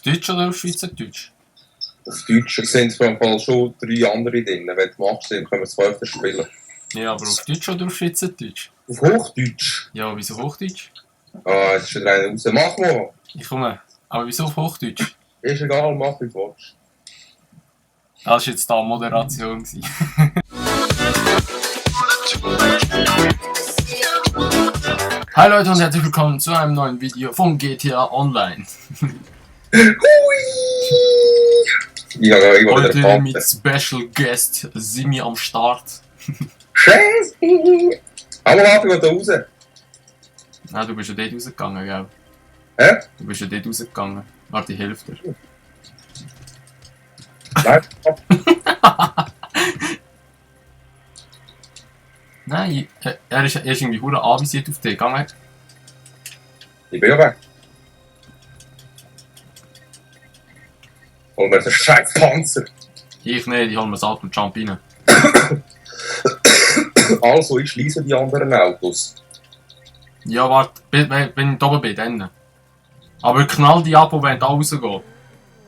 Deutsch oder auf Schweizerdeutsch? Auf Deutsch sind es im Fall schon 3 andere drin. Wenn du magst, dann können wir 12 spielen. Ja, aber auf Deutsch oder auf Schweizerdeutsch? Auf Hochdeutsch? Ja, wieso Hochdeutsch? Ah, jetzt ist schon einer raus. Mach mal! Ich komme. Aber wieso auf Hochdeutsch? Ist egal, mach wie du willst. Das war jetzt da Moderation. Hi Leute und herzlich willkommen zu einem neuen Video von GTA Online. Hui! Ich habe immer Heute wieder mit Special Guest Simi am Start. Scheiße! Aber warte, ich will da raus. Nein, du bist ja dort rausgegangen, gell? Hä? Du bist ja dort rausgegangen. Warte, ich helfe dir. Nein, Nein, er ist irgendwie hure anvisiert auf dich. Gang weg. ich bin ja weg. Hol mir den scheiß Panzer. Ich nicht, ich hol mir Salt und Jump rein. Also, ich schließe die anderen Autos. Ja, warte, wenn ich da oben bin, dann. Aber knall die ab, wenn da rausgeht.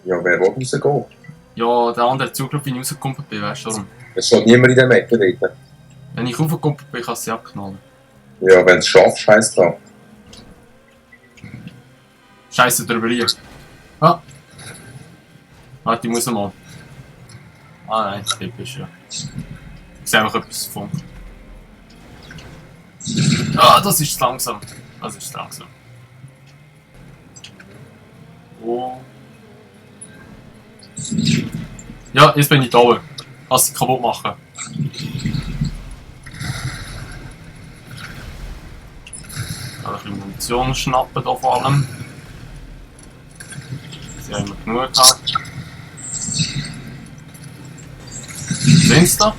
Ja, wer will rausgehen? Ja, der andere Zugriff, wenn ich rausgekommen bin, weißt du warum? Es steht niemand in der Ecke dort. Wenn ich raufgekommen bin, kann ich sie abknallen. Ja, wenn du es schaffst, scheiß dran. Scheiße drüber hier. Ah! Warte, ich muss mal. Ah nein, das bist ja. Ich sehe einfach etwas von. Ah, das ist zu langsam. Das ist zu langsam. Oh. Ja, jetzt bin ich da oben. Lass sie kaputt machen. Ein bisschen Munition schnappen hier vor allem. Sie haben wir genug gehabt. Sehen Sie da?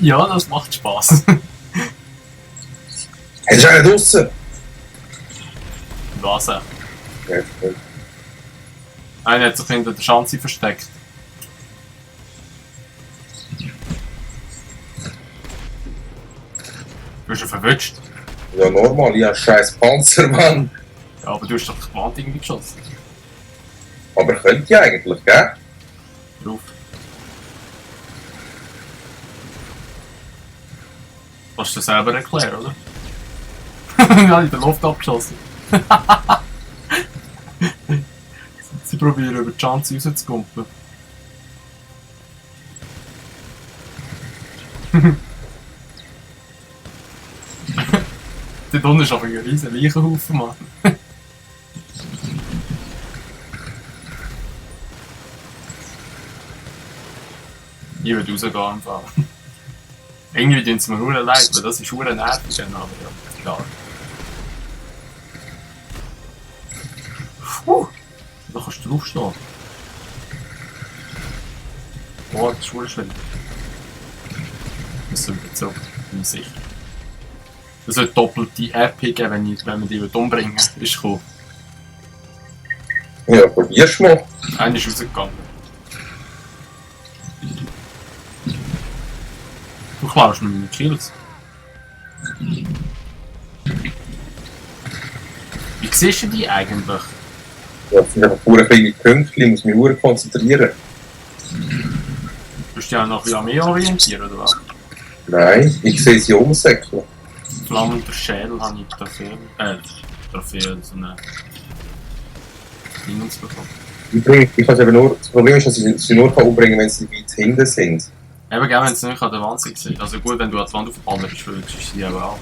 Ja, das macht Spaß. Hast du einen draussen? Was? Ja, Einer hat sich hinter der Schanze versteckt. Du bist ja verwünscht. ja normal, ich habe einen scheiß Panzer, Mann. Ja, aber du hast doch die Wand irgendwie geschossen. Aber könnte ich eigentlich, gell? Drauf. Kannst du dir selber erklären, oder? Ja, in der Luft abgeschossen. Sie probieren über die Chance rauszukumpen. Dort unten ist aber ein riesen Leichenhaufen, Mann. Ich würde rausgehen im Fall. Irgendwie tun sie mir nur leid, weil das ist nur nervig, aber ja, egal. Da kannst du draufstehen. Oh, das ist wohl schön. Das wird so, bin ich sicher. Es wird doppelte Epic geben, wenn wir die umbringen. Ist cool. Ja, probier's mal. Einer ist rausgegangen. Du klaust mir meine Kills. Wie siehst du die eigentlich? Ja, das sind einfach pure kleine Pünktchen, ich muss mich nur konzentrieren. Bist du ja noch ein mehr orientieren, oder was? Nein, ich sehe sie umsäckeln. Flammender Schädel habe ich Trophäe, so eine Dingens bekommen. Ich kann eben nur, das Problem ist, dass ich sie nur umbringen kann, wenn sie weit hinten sind. Eben gerne, wenn es nicht an der Wand sind. Also gut, wenn du an die Wand aufballern bist, würdest du sie eben auch.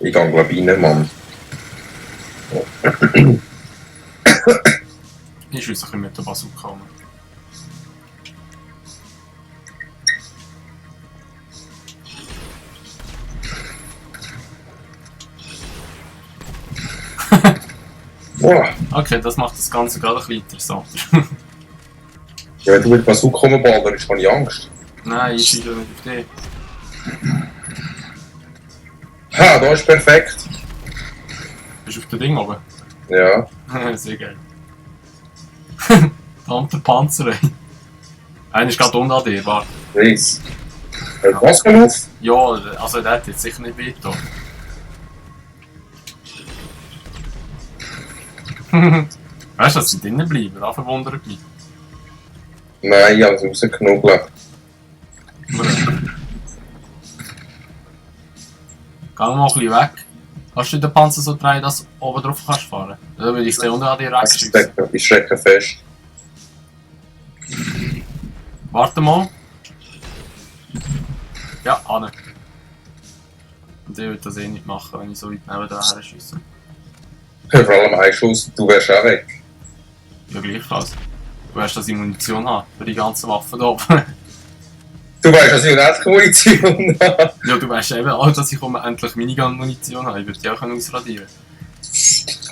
Ich gehe glaube ich rein, Mann. Ich schieße ein bisschen mit der Bazooka um. Boah. Okay, das macht das Ganze gerade ein bisschen interessanter. Ja, wenn du mit Bazooka rumballerst, habe ich Angst. Nein, ich schieße nicht auf dich. Ha, da ist perfekt. Bist du auf dem Ding oben? Ja. Sehr geil. Verdammter Panzer, ey. Einer ist gerade unter dir, warte. Nice. Was kann auf? Ja, also der hat jetzt sicher nicht weiter. Weißt du, dass sie drinnen bleiben? Das verwundert mich. Nein, ich habe es rausgeknubbelt. Geh mal ein bisschen weg. Kannst du den Panzer so drehen, dass du oben drauf kannst fahren? Dann würde ich den unten an dir wegschießen. Ich stecke fest. Warte mal. Ja, Anne. Und ich würde das eh nicht machen, wenn ich so weit neben da her schiesse. Vor allem ein Schuss, du wärst auch weg. Ja, gleichfalls. Du weißt, dass ich Munition habe für die ganzen Waffen da oben. Du weißt, dass ich nicht Munition habe. Ja, du weißt eben auch, dass ich endlich Minigun-Munition habe. Ich würde die auch ausradieren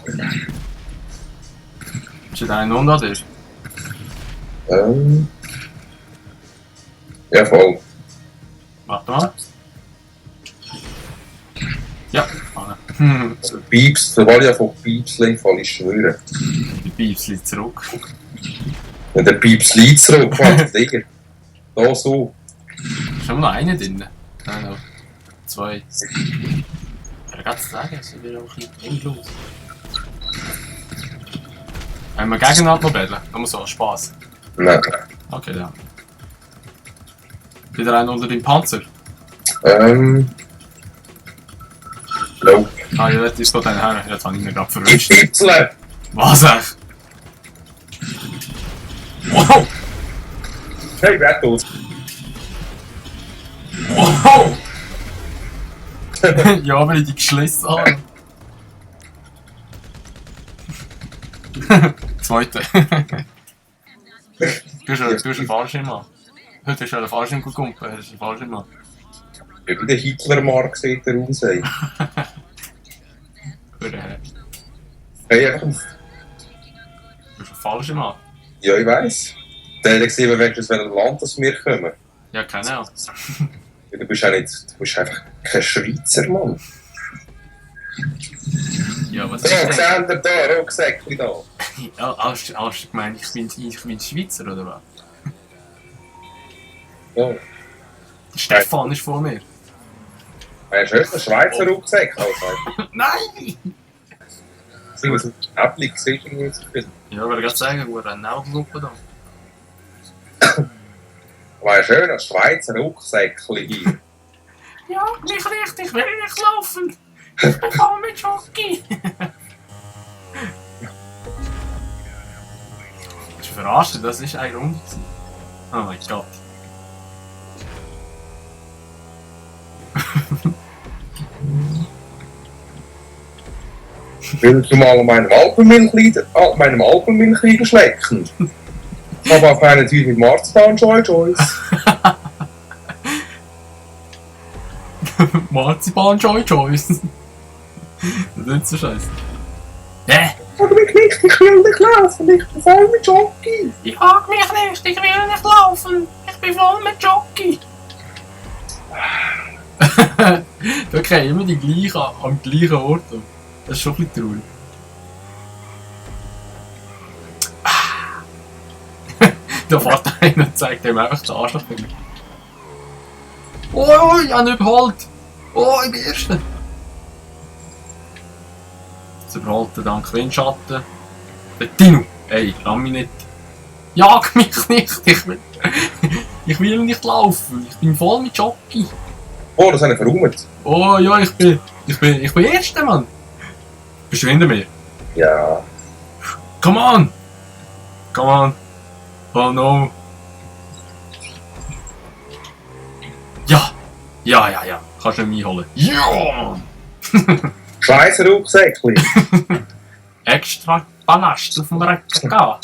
können. Ist da einer unter dir? Ja, voll. Warte mal. Ja, Anne. Pieps, sobald ich von Pieps lege, fall ich schwören. Die Pieps liegt zurück. Wenn der Pieps liegt zurück, was Digga. Da so. Ist nur noch einer drin? Nein, noch zwei. Ich kann es sagen, es ist wieder ein bisschen endlos. Wenn wir gegeneinander noch betteln, dann muss auch Spaß. Nein. Okay, ja. Wieder einer unter dem Panzer. Nope. Ah, ja, jetzt ist da einer her. Jetzt habe ich mich gerade verwünscht. Pipsle! Was echt? Wow! Hey, wer tot? Wow! Ja, weil ich die geschlossen habe. Zweite. Du hast einen Fallschirm an. Heute hast du einen Fallschirm gekommen. Du hast einen Fallschirm an. Wie der Hitler-Mark sieht er aus, ey. Hey, einfach auf. Du hast einen Fallschirm an. Ja, ich weiss. Der hat gesehen, wenn wir aus welchem Land das wir kommen. Ja, keine Ahnung. Ja, du bist auch nicht, du bist einfach kein Schweizer, Mann. Ja, was Da, ist denn? seht ihr da, Rucksäckchen da. Ja, hast du gemeint, ich bin Schweizer, oder was? Ja. Der Stefan ist vor mir. Hast du einen Schweizer Rucksack? Also, Nein! sie aus dem Äppli gesehen, wie ich bin. Ja, ich wollte gerade sagen, wo eine Augenlupe da. Aber ein schöner Schweizer Rucksäckchen hier. Ja, nicht richtig, ich will nicht laufen. Ich bin voll mit Jockey. Ich verarsche, das ist eine Runde. Oh mein Gott. Willst du mal an meinem Alpenmilchlieder schlecken? Ich habe auf eine Tür mit Marzipan Joy-Joys. Marzipan Joy-Joys. Das ist nicht so scheiße. Sag mich nicht, ich will nicht laufen, ich bin voll mit Jockey. Ich mag mich nicht, ich will nicht laufen. Ich bin voll mit Jockey. Da kriegen immer die gleichen am gleichen Ort. Das ist schon ein bisschen traurig. Da fährt einer und zeigt ihm einfach den Arschlochfinger. Oh, ich habe ihn überholt! Oh, ich bin Erster! Jetzt überholt er dank Windschatten. Bettino! Ey, lass mich nicht! Jag mich nicht! Ich will nicht laufen! Ich bin voll mit Jockey! Oh, das habe ich verräumt. Oh ja, ich bin Erster, Mann! Bist du hinter mir? Ja. Come on! Come on! Oh no! Ja! Ja! Kannst du mich einholen? Ja! Scheiße Rucksäckchen. Extra Ballast auf dem Rekka!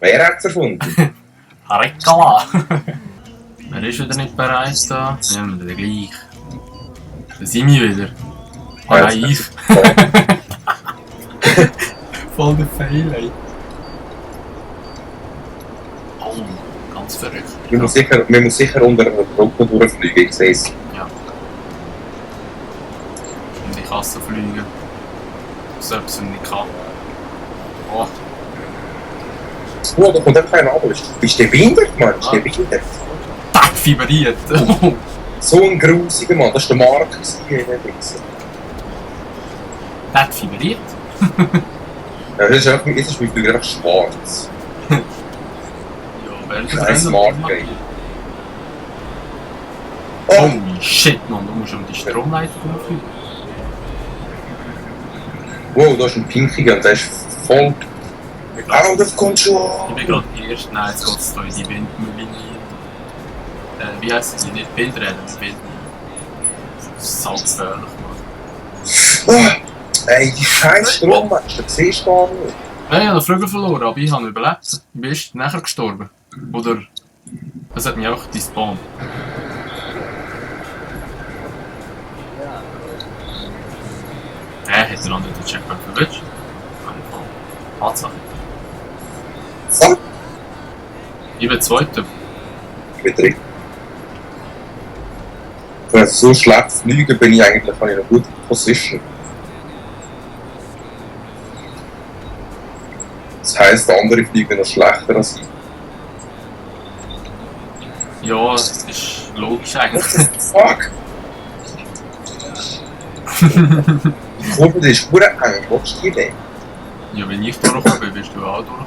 Wer hat es erfunden? Rekala! Wer ist wieder nicht bereit da? Ja, der gleich. Da sind wir wieder. Ah nein, ich. Voll der Fail, ey. Oh, ganz verrückt. Man muss sicher unter einer Brücke durchfliegen, ich sehe es. Ja. Und ich hasse Fliegen. So etwas nicht kann. Oh, Oh, da kommt einfach einer an. Bist du behindert, Mann? Bist du behindert? Tag vibriert! So ein grusiger Mann. Das war der Markus hier in der Wichse. Tag vibriert? Ja, das ist einfach, jetzt ist mein Flügel einfach schwarz. Ja, welcher Scheiß Smart Gate. Oh! Holy shit, Mann, du musst um die Stromleitung rumfliegen. Wow, da ist ein Pinkiger und der ist voll... Oh, das kommt schon! Ich bin gerade erst, nein, jetzt geht es da in die Windmühle. Wie heisst die? Nicht Windräder, Windmühle. Das ist saugefährlich, Mann. Oh, ey, die scheiß Strommeister, das siehst du gar nicht. Ja, ich habe den Flügel verloren, aber ich habe überlebt. Ich bin erst nachher gestorben. Oder... Das hat mich auch despawnt. Hat der andere den Checkpoint verwünscht? Tatsache. Fuck! Ich bin Zweiter. Ich bin drin. Wenn ich so schlecht fliege, bin ich eigentlich in einer guten Position. Das heisst, andere fliegen noch schlechter als ich. Ja, das ist logisch eigentlich. Fuck! Die Kurve ist pur eng, willst du die denn? Ja, wenn ich durchkomme, wirst du auch durchkommen.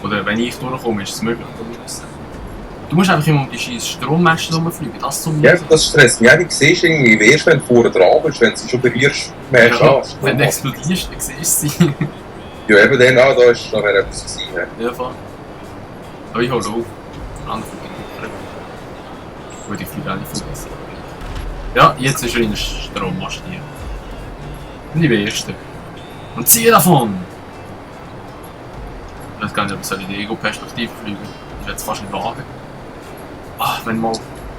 Oder wenn ich durchkomme, ist es möglich. Du musst einfach immer um die scheiß Strommasten rumfliegen, das zum Ja, das stresst mich. Du siehst irgendwie erst, wenn du vorne dran bist, wenn du sie schon berührst, merkst du, Ja, wenn du explodierst, dann siehst du sie. Ja, eben dann, da ist noch etwas gewesen. Ja, voll. Aber ich hole auf. Andere fliegen nicht. Weil die fliegen auch nicht vergessen. Ja, jetzt ist er in der Strommaste hier. Und ich bin Erster. Und ziehe davon! Ich weiß gar nicht, ob ich in die Ego-Perspektive fliegen. Ich werde es fast nicht wagen. Ah, wenn mal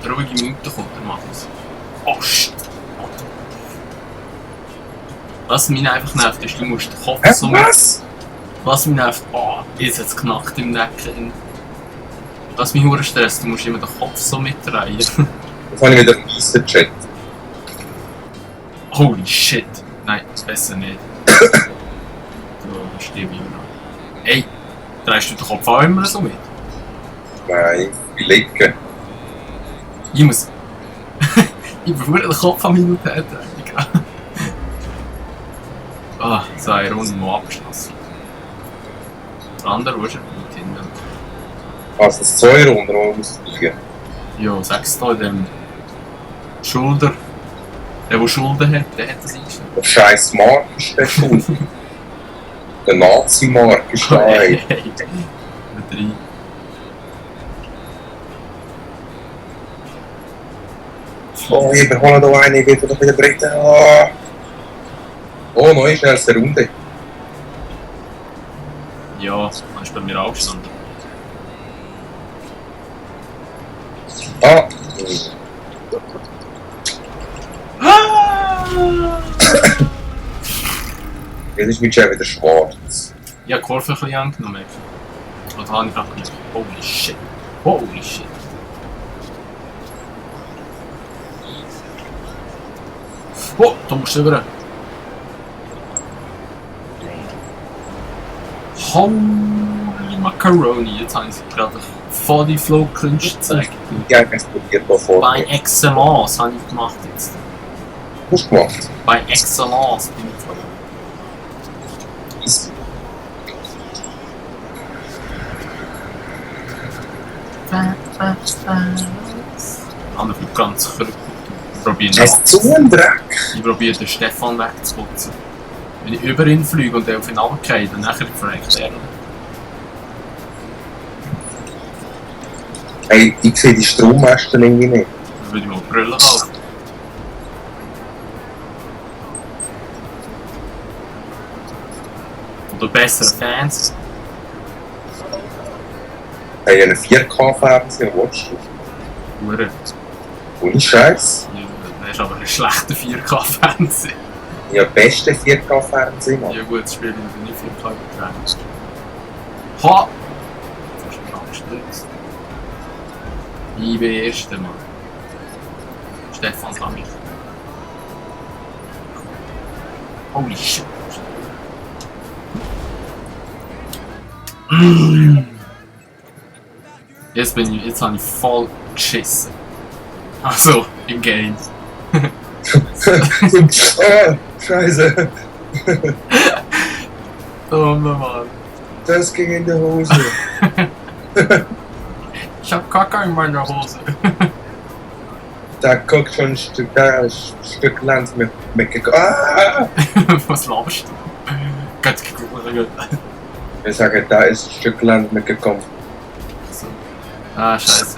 eine ruhige Minute kommt, dann mache ich es. Oh shit! Was mich einfach nervt, ist, du musst den Kopf so mit... Was? Was mich nervt, oh, jetzt hat es knackt im Nacken. Was mich hure stresst, du musst immer den Kopf so mitdrehen. Jetzt habe ich wieder einen weißen Chat. Holy shit! Nein, besser nicht. So, stirb ich noch. Ey, drehst du den Kopf auch immer so mit? Nein, ich liege. Ich muss... ich bevor den Kopf an Minute drehen. Ah, so eine Runde mal abgeschlossen. Der andere, wo ist er? Mit hinten. Also das 2 Runden, wo man muss fliegen. Ja, sag's da, dem... Schulder... Der Schulden hat, der hat das eingestellt. Der scheiß Mark ist der schuld. Der Nazi-Mark ist da. Ey. Mit rein. Oh, ich überhole da einen, ich will doch wieder dritten. Oh, oh neue schnellste Runde. Ja, dann ist bei mir auch gestanden. Ah! Jetzt ist mein Chef wieder schwarz. Ich habe die Kurve ein bisschen angenommen. Und habe ich einfach gedacht, holy shit. Holy shit. Oh, da musst du rüber. Holy Macaroni. Jetzt habe ich gerade voll die Flow-Künste gezeigt. Ja, ich explodiert da vor. Bei Excellence habe ich gemacht jetzt. Was hast du gemacht? Bei Excellence bin ich geflogen. Easy. Andere fliegt ganz verrückt. Ich probiere Das ist so ein Dreck. Ich probiere den Stefan wegzuputzen. Wenn ich über ihn fliege und er auf ihn runtergehe, dann nachher fragt er. Hey, ich sehe die Strommasten irgendwie nicht. Dann würde ich mal brüllen kaufen. Oder bessere Fans. Hey, einen 4K-Fernseher, willst du? Hure. Ohne Scheiß. Ja, das ist aber ein schlechter 4K-Fernseher. Ja, beste 4K-Fernseher, Mann. Ja gut, das Spiel ist nicht 4K übertragen. Ha! Das ist mir angestürzt. Ich bin Erster, Mann. Stefan kann mich. Holy shit. Jetzt habe ich voll geschissen. Also, im Game. Oh, scheiße. Oh Mann. Das ging in die Hose. Ich hab Kacke in meiner Hose. Da guckt schon ein Stück Land mitgekommen. Ah! Was laberst du? Ganz geguckt. Ich sage, da ist ein Stück Land mitgekommen. So. Ah, scheiße.